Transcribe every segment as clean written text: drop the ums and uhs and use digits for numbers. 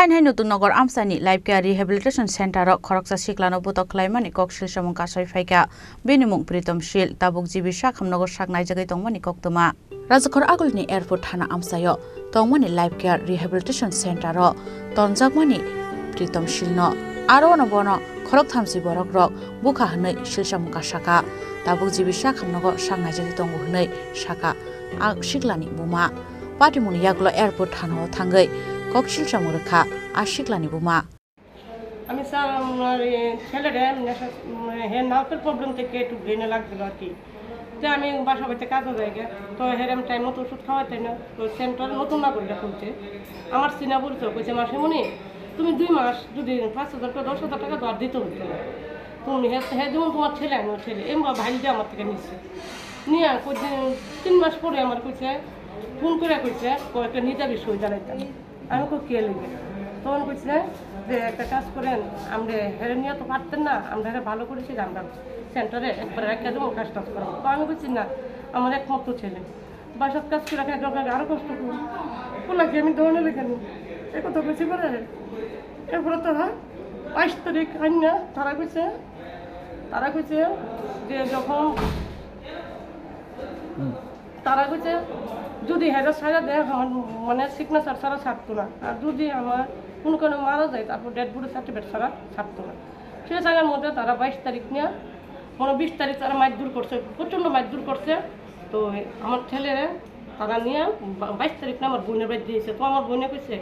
হাইনহাই নতুন নগর আমসানি লাইফ কেয়ার রিহেবিলিটেशन সেন্টার খরকসা সিকলানো বুতক খালাইমানি কক শিলসামুং কাসাই ফাইকা বেনিमुं प्रीतम शील ताबुक जिबि साखामनगर सागनाय जागाय तंमानि कक्तमा राजखर आगलनि एयारपोर्ट थाना आमसायो तंमानि लाइफ केयार रिहेबिलिटेशन सेंटर तनजाकमानि प्रीतम शीलनो आरो नबनो खरक थामसि बरक रक बुखा हनै शिलसामुं कासाका ताबुक जिबि साखामनगर सागनाय जागाय तंगु हनै साका सिकलानि बुमा पाटिमुनि यागलो एयारपोर्ट थानाव थांगै কক শিলসামুं रेखा आशिकलानि बुमा আমি স্যার আমার ছেলেরা হের নার্ভের প্রবলেম থেকে একটু ব্রেনে লাগছিল আর কি যে আমি বাসা বাড়িতে কাজও যাই তো হেরাম টাইম মতো ওষুধ খাওয়াতে না তো সেন্টার নতুন না করে খুলছে আমার চিনা পরিচয় কইছে মাসিমণি তুমি 2 মাস যদি 5,000 টাকা 10,000 টাকা দর দিতে হতো না তুমি হ্যাঁ যেমন তোমার ছেলে আমি ছেলে এমবা ভাই যে আমার থেকে নিচ্ছে নিয়ে 3 মাস পরে আমার কইছে ফোন করে কইছে একটা নিতা বিষয় জানাইতাম আমি খুব কে লিখে তখন কইছে যে একটা কাজ করেন আমরা হেরে নিয়ে তো পারতেন না আমরা হেরে ভালো করেছি যে আমরা সেন্টারে একবার একটা দেবো কাজ টাজ করাবো তো আমি বলছি না আমার একমাত্র ছেলে বাসার কাজ করে রাখা দরকার আরও কষ্ট করবো বলাকে আমি দৌড়ে লেখেন এ কথা বেশি করে এরপরে তারা 22 তারিখ আইনা তারা কইছে যে যখন তারা কইছে যদি হেডা ছাড়া দেয় আমার মানে সিগনেচার ছাড়া ছাড়তো না আর যদি আমার কোনো কোনো মারা যায় তারপর ডেড বডি সার্টিফিকেট ছাড়া ছাড়তো না সেই জায়গার মধ্যে তারা 22 তারিখ নিয়ে মানে 20 তারিখ তারা মারধর করছে প্রচণ্ড মারধর করছে তো আমার ছেলেরা তারা নিয়ে 22 তারিখ না আমার বোনের বাড়ি দিয়েছে তো আমার বোনে কইছে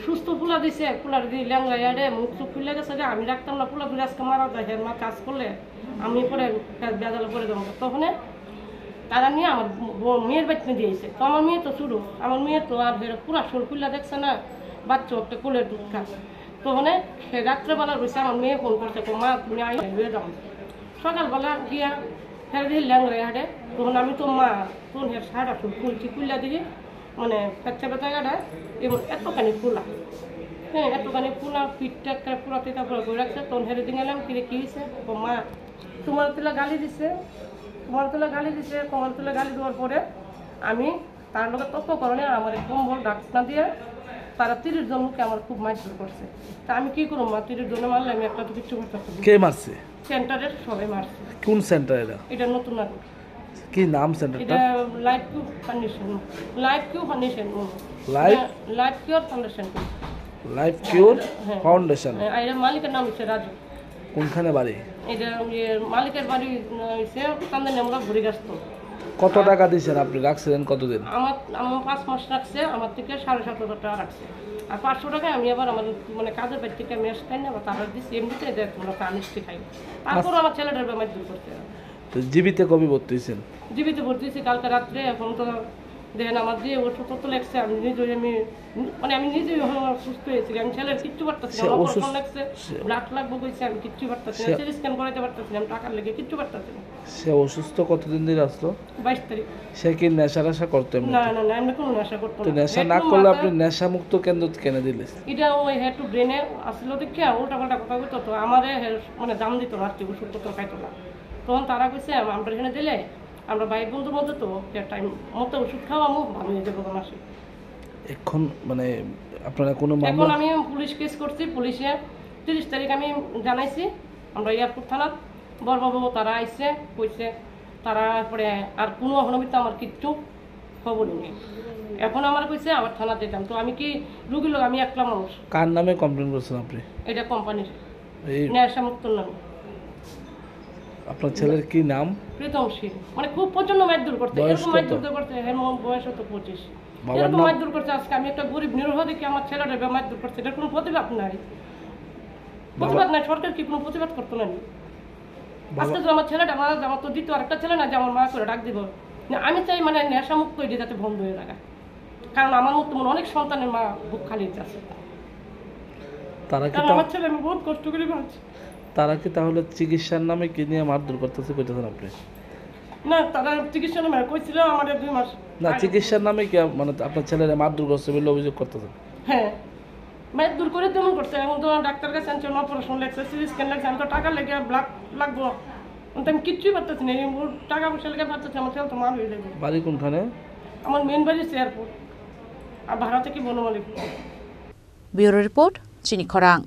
সুস্থ ফুলা দিছে ফুলার দিয়ে ল্যাংড়া রে মুখ চুখ খুলে গেছে যে আমি রাখতাম না ফুলা ফুলে আজকে মারা যায় হের মা কাজ করলে আমি পরে বেজালে পরে দেবো তখন তারা নিয়ে আমার মেয়ের বাচ্চা দিয়েছে তো আমার মেয়ে তো শুরু আমার মেয়ে তো আর পুরা শোল খুল্লা দেখছে না বাচ্চা একটা কোলের দুধ খাচ্ছে তখন সে রাত্রেবেলা রয়েছে আমার মেয়ে ফোন করছে মা তুমি আই হয়ে যাও সকালবেলা গিয়া ফের দিয়ে ল্যাংড়ে হাটে তখন আমি তো মা তখন হের সারা শোল খুলছি খুললা দিয়ে মানে বাচ্চা বেচা গাড়া এবং এতখানি ফুলা হ্যাঁ এতখানি ফুলা পিঠটা একটা পুরা তেতা পুরা করে রাখছে তখন হেরে দিয়ে গেলাম কিরে কী হয়েছে মা তোমার তুলা গালি দিছে কমলতলা গালি দেওয়ার পরে আমি তার লোক তথ্য করণে আমার কম্বল ডাক্তার দিয়ে তারা 30 জন লোককে আমার খুব মারধর করছে তা আমি কি করবো 30 জনে মারলে আমি একটা তো কিছু করতে পারছি কে মারছে সেন্টারের সবাই মারছে কোন সেন্টার এটা নতুন নাটক কি নাম সেন্টারটা এটা life cure foundation life cure foundation এর মালিকের নাম হচ্ছে রাজু কোনখানে বাড়ি এটা মালিকের বাড়ি হইছে কান্দানে আমরা ঘুরে গেছতো কত টাকা দিয়েছেন আপনি রাখছিলেন কতদিন আমার 5 মাস রাখছে আমার থেকে 7,500 টাকা রাখছে আর 500 টাকা আমি আবার আমার মানে কাজের বাড়ি থেকে মেস খাই না তারা দিচ্ছি এমনিতে দেখ তোমরা মিষ্টি খাই তারপর আমার ছেলেটার বেমার দূর করতে তো জীবিতে কবি ভর্তি হয়েছেন জীবিতে ভর্তি হয়েছি কালকে রাত্রে এখন তো দেখেন আমার যে ওষুধ তো লাগছে আমি নিজে সুস্থ হয়েছি আমি ছেলের কিচ্ছু পারতেছি না অপারেশন লাগছে ব্লাড লাগবে কইছে আমি কিচ্ছু পারতেছি না সিটি স্ক্যান করাইতে পারতেছি না টাকা লেগে কিচ্ছু পারতেছি না সে অসুস্থ কতদিন ধরে আসলো 22 তারিখ সে কি নেশা করতো না আমি কোনো নেশা করতো না তো নেশা না করলে আপনি নেশা মুক্ত কেন্দ্র কেন দিলেন এটা ওই হেড টু ব্রেনে আসলো দেখে উল্টা পাল্টা কথা কইতো তো আমারে মানে দাম দিত না আর ওষুধ তো খাইতো না তখন তারা কইছে আমরা এখানে দিলে আমরা ভাই বন্ধুর মধ্যে তো টাইম মতো ওষুধ খাওয়ামো ভালো হয়ে যাবো মাসে এখন মানে আপনারা কোনো এখন আমি পুলিশ কেস করছি পুলিশে 30 তারিখ আমি জানাইছি আমরা এয়ারপোর্ট থানা বড়বাবু তারা আইছে কইছে তারা পরে আর কোনো অহনবিত আমার কিচ্ছু খবরই নেই এখন আমার কইছে আবার থানা দিতাম তো আমি কি রুগী লোক আমি একলা মানুষ কার নামে কমপ্লেন করছেন আপনি এটা কোম্পানির নেশামুক্তর নামে আপনার ছেলের কি নাম প্রীতম শীল মানে খুব প্রচন্ড মারধর করতে এরকম মারধর করতে বয়স হতো 25 এরকম মারধর করতে আজকে আমি একটা গরিব নিরহ দেখি আমার ছেলেটা মারধর করছে এটার কোনো প্রতিবাদ নাই সরকার কি কোনো প্রতিবাদ করতো না আজকে তো আমার ছেলেটা মারা যায় আমার তো দ্বিতীয় আরেকটা ছেলে না যে আমার মা করে ডাক দিব আমি চাই মানে নেশামুক্ত এটা যাতে বন্ধ হয়ে যায় কারণ আমার মতো মনে অনেক সন্তানের মা বুক খালি আছে কারণ আমার ছেলে আমি বহুত কষ্ট করে পাচ্ছি তারা কি তাহলে চিকিৎসার নামে কি নিয়ে মারধর করতেছে কইতেছেন আপনি না তারা চিকিৎসার নামে কইছিল আমাদের 2 মাস না চিকিৎসার নামে কি মানে আপনার ছেলেরা মারধর করছে বলে অভিযোগ করতেছেন হ্যাঁ মারধর করে তেমন করছে এখন তো ডাক্তার কাছে আনছে অপারেশন লাগছে সিটি স্ক্যান লাগছে আমি তো টাকা লেগে ব্লাড লাগবো আমি কিচ্ছুই পারতেছি না টাকা পয়সা লেগে পারতেছি আমার ছেলে তো মার হয়ে যাবে বাড়ি কোনখানে আমার মেন বাড়ি এয়ারপোর্ট আর ভাড়া থেকে বনমালিক ব্যুরো রিপোর্ট চিনি খরাং।